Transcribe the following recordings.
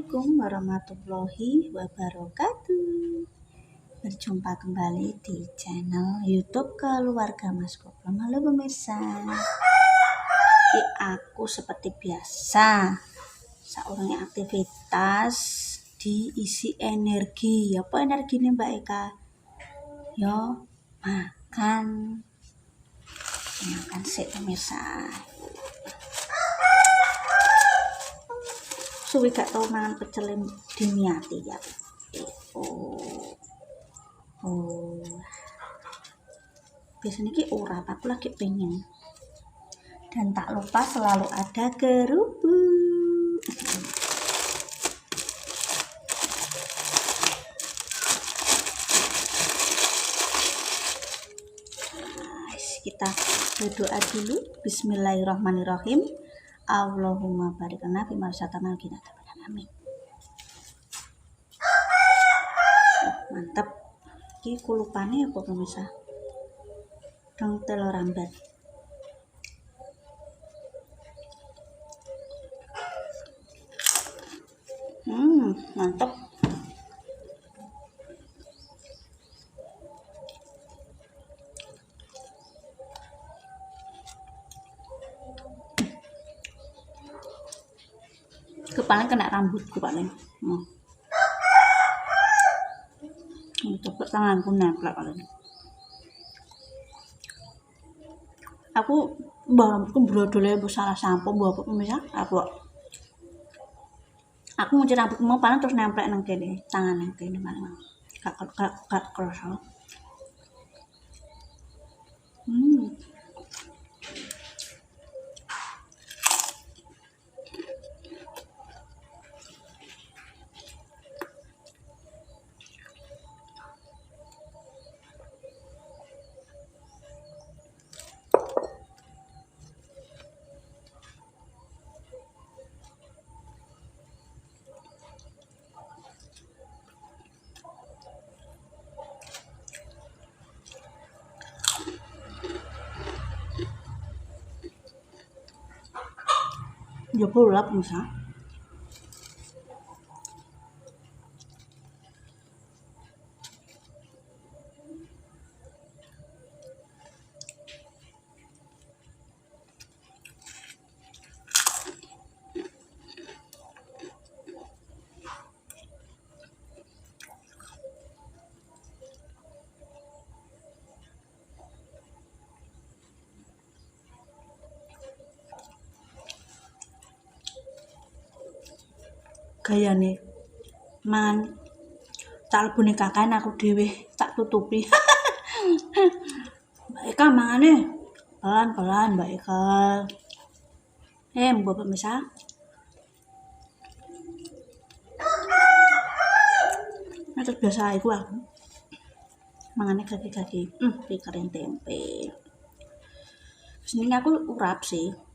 Assalamualaikum warahmatullahi wabarakatuh. Berjumpa kembali di channel YouTube Keluarga Mas Koplom. Halo pemirsa. Aku seperti biasa saurunge aktivitas diisi energi. Apa energinya Mbak Eka? Yo makan. Makan sih pemirsa. Suwi gak tau mangan pecel diniati ya. Biasanya ki ora, aku lagi pengen. Dan tak lupa selalu ada kerupuk. Kita berdoa dulu. Bismillahirrahmanirrahim. Allahumma barik lana fi ma razaqtana wa qina adzabannar. Amin. Mantap. Iki kulupane apa pemirsa? Dong telur rambat. Mantap. Paling kena rambutku paling. Coba tanganku nempel paling. Aku rambutku brodole salah sampo mbok pemirsa. Aku ngunci rambutku mau paling terus nempel nang kene, tangan nang kene paling. Gak kerasa. Ya pula pemirsa. Gayane mangan tak lebune kakain aku dhewe tak tutupi. Mbak Eka mangane pelan-pelan Mbak Eka. Mbok pemirsa. Nah, biasa aku mangane kaki-kaki. Dikering tempe. Sini aku urap sih.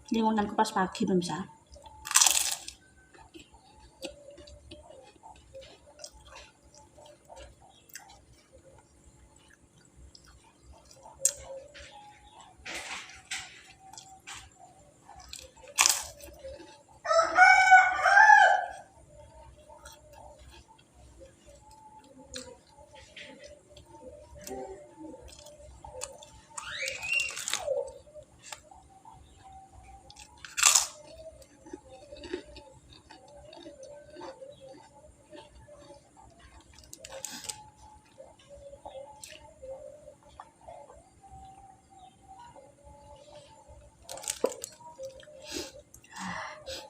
Lingunanku pas pagi pemirsa.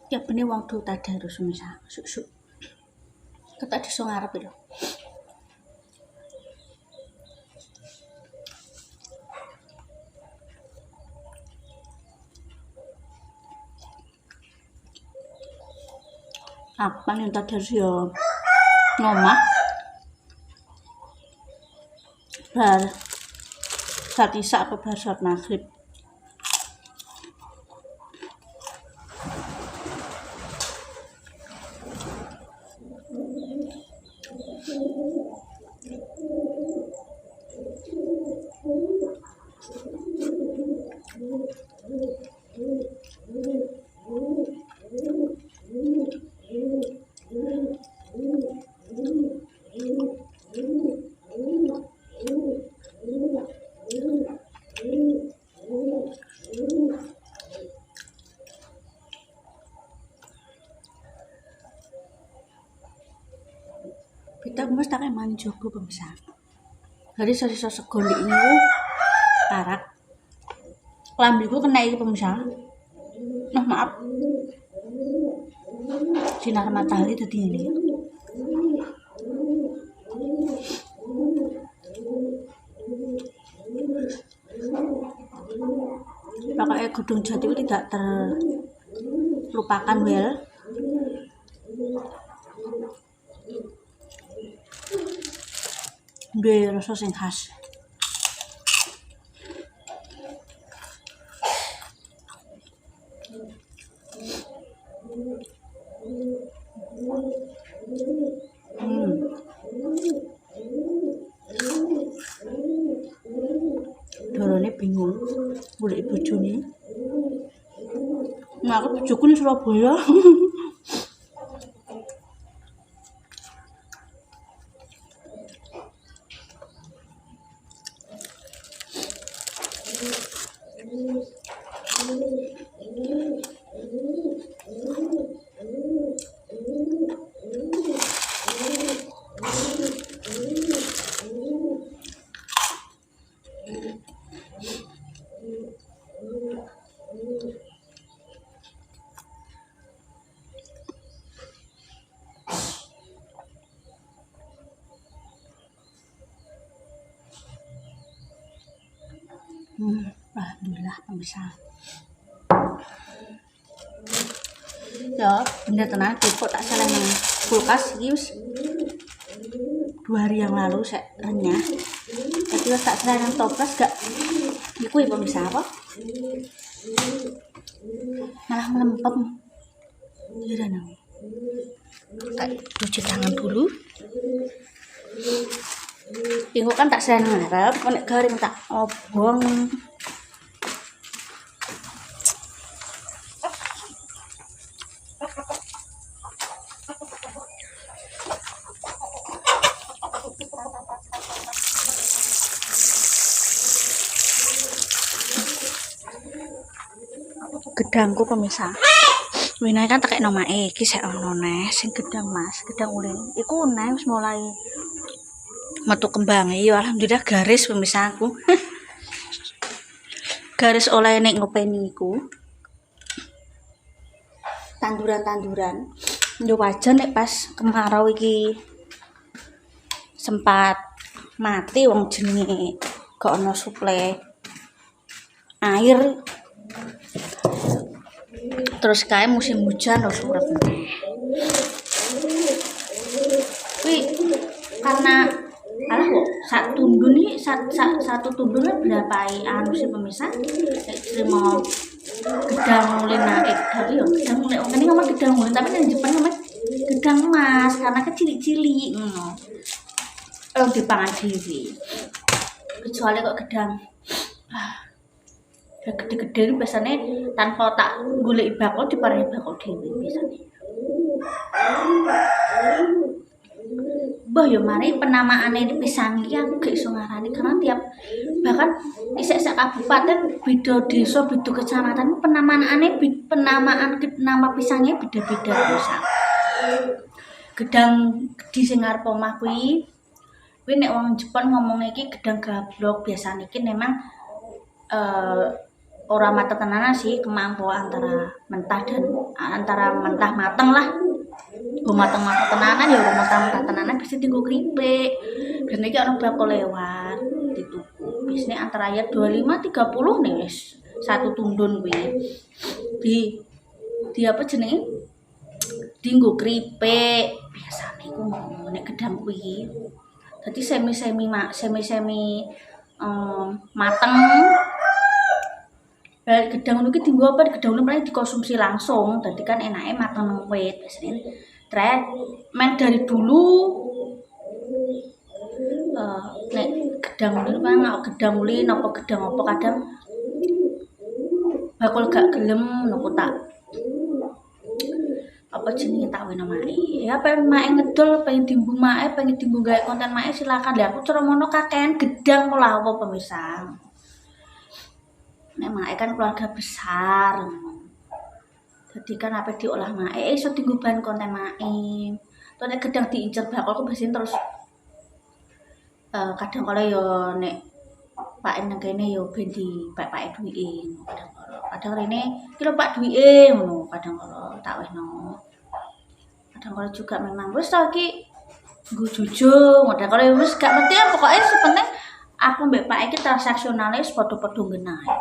Ya bener waktu tadarus misal susuk kita diso ngarep lho. Apa yang tadarus ya ngomah bar saat isya apa bar saat maghrib. kita mesti tak manjogo pemirsa. Jadi sisa sego ini ku parak. Lambiku kena iki pemirsa. Nah, maaf. Sinar matahari tadi ini. Pakai gedung jati itu tidak terlupakan wel. Duwe rasa sing khas. Dorone bingung golek bojone. Nah, aku bojoku ning Surabaya. Alhamdulillah pemirsa. Ya, bener tenan kok tak salah nang kulkas iki wis 2 hari yang lalu saya renyah. Tapi wis tak salah nang toples gak iku ya pemirsa apa? Malah melempem. Ya nang. Tak cuci tangan dulu. Iku kan tak salah ngarep, nek garing tak obong. Gedangku pemirsa. Winane kan tekek nomake iki sik ono neh sing gedang Mas, gedang ulin. Iku neh wis mulai metu kembange. Ya alhamdulillah garis pemirsa aku. Garis oleh nek ngopeni iku. Tanduran-tanduran. Yo wajan nek pas kemarau iki sempat mati wong jenenge gak ono suplai air. Terus kae musim hujan harus urip. Kuwi karena alah kok satu tundun berapa anu sih pemirsa? Nek mau gedang mulai naik tapi yo gedang mulai ngene ngomong gedang mulai tapi nang Jepang ngomong gedang emas karena kecil-cilik ngono. Dipangan dhewe. Kecuali kok gedang gede-gede biasanya tanpa tak golek bakul diparingi bakul dhewe biasanya. Mbah yo mari penamaane pisang iki aku gak iso ngarani karena tiap bahkan isek sak kabupaten beda desa beda kecamatan penamaan nama pisangnya beda-beda misal. Gedang gede sing arep omah kuwi nek wong Jepang ngomong iki gedang gablok biasane iki memang ora mateng tenanan sih kemampuan antara mentah mateng lah. Mateng tenanan ya ora mateng tenanan bisa dienggo kripik. Dan iki ana bakul lewat dituku. Bisne antara ya 25 30 nih wis satu tundun kuwi. Di apa jenenge? Dienggo kripik. Biasane iku nek gedang kuwi. Dadi semi mateng. Gedang ngono ki dienggo apa? Gedang ngono paling dikonsumsi langsung. Dadi kan enake mateng nang wit. Biasane men dari dulu nek gedang ngono kan gedang ulin apa gedang apa kadang bakul gak gelem nopo tak apa jenenge tak wena mae. Ya pengen mae ngedol, pengen dimbung mae, pengen dimbung gawe konten mae silakan. Lah aku cara mono kakean gedang melawa pemirsa. Nek mae kan keluarga besar. Jadi kan apa diolah mae iso dienggo bahan konten mae. Terus nek gedang diincer bakul aku bersihin terus kadang kala yo nek Pak nang kene yo ben di Pak duwike kadang kala. Kadang rene iki lho Pak duwike ngono kadang kala tak wehno. Kadang kala juga memang wis to iki nggo jujur, kadang kala wis gak mesti pokoke sepenting aku mbek Pak iki transaksionale wis padha-padha ngenae.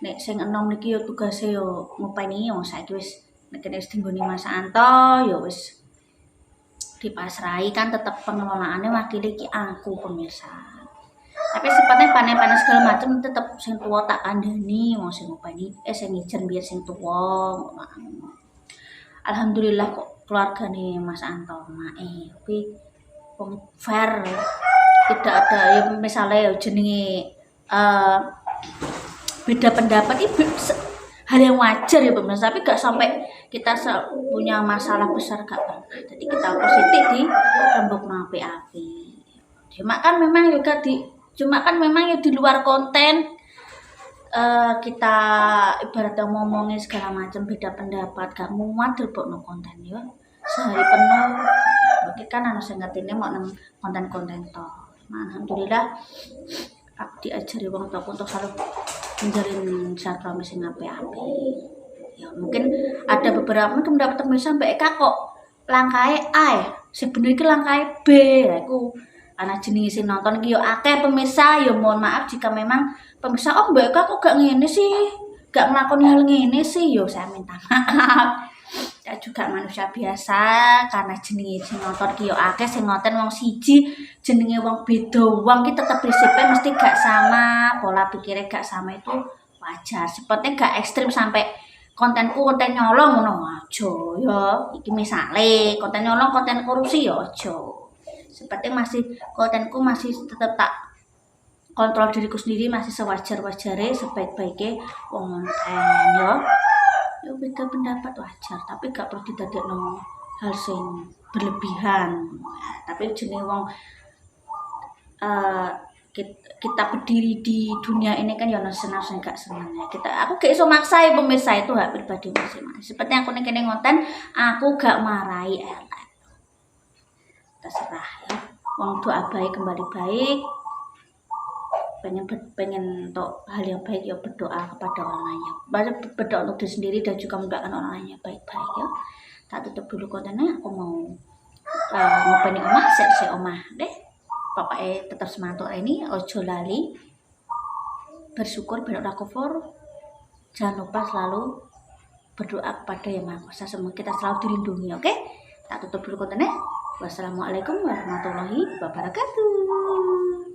Nek sing enom niki yo tugase yo ngopeni wong saiki wis nek kene wis dinggoni Mas Anto yo wis dipasrahi kan tetep pengelolaannya wakili ki aku pemirsa. Tapi seperti panen-panen segala macam tetep sing tua tak kandhani wong sing ngopeni sing ijen biar sing tua. Alhamdulillah kok keluargane Mas Anto mae kuwi wong fair. Tidak ada ya misalnya ya jenenge beda pendapat itu hal yang wajar ya pemirsa, tapi gak sampai kita punya masalah besar gak pernah. Jadi kita positif di rembuk api-api. Cuma kan memang ya di luar konten kita ibaratnya ngomongin segala macam beda pendapat gak muat dilebokno konten ya. Sehari penuh mungkin kan anu sing ngertine mau nang konten-konten to. Alhamdulillah aku diajari wong tua untuk selalu menjalin silaturahmi sing apik-apik. Ya mungkin ada beberapa mungkin mendapat pemirsa mbak Eka kok langkae A sebenarnya iki langkae B. Lah iku ana jenenge sing nonton iki yo akeh pemirsa, ya mohon maaf jika memang pemirsa oh mbak Eka kok gak ngene sih, gak nglakoni hal ngene sih, yo saya minta maaf. Saya juga manusia biasa karena jenenge sing nonton ki yo akeh sing ngonten wong siji jenenge wong beda wong ki tetep prinsipnya mesti gak sama, pola pikirnya gak sama itu wajar. Seperti gak ekstrim sampai konten nyolong ngono aja ya. Iki misale konten nyolong, konten korupsi ya aja. Seperti masih kontenku masih tetep tak kontrol diriku sendiri masih sewajar-wajare sebaik-baiknya wong konten ya. Ya beda pendapat wajar, tapi gak perlu didadekno hal sing berlebihan. Tapi jenenge wong kita berdiri di dunia ini kan ya ono senang gak senang ya. Aku gak iso maksa ya pemirsa, itu hak pribadi masing-masing. Seperti aku ning kene ngonten, aku gak marahi elek. Terserah ya. Wong doa baik kembali baik. Pengen untuk hal yang baik ya berdoa kepada orang lain ya. Berdoa untuk diri sendiri dan juga mendoakan orang lain yang baik-baik ya. Tak tutup dulu kontennya, aku mau ngopeni omah, sesi omah deh. Pokoknya tetap semangat ini, ojo lali bersyukur berdoa kufur. Jangan lupa selalu berdoa kepada Yang Maha Kuasa, semoga kita selalu dilindungi, oke? Tak tutup dulu kontennya. Wassalamualaikum warahmatullahi wabarakatuh.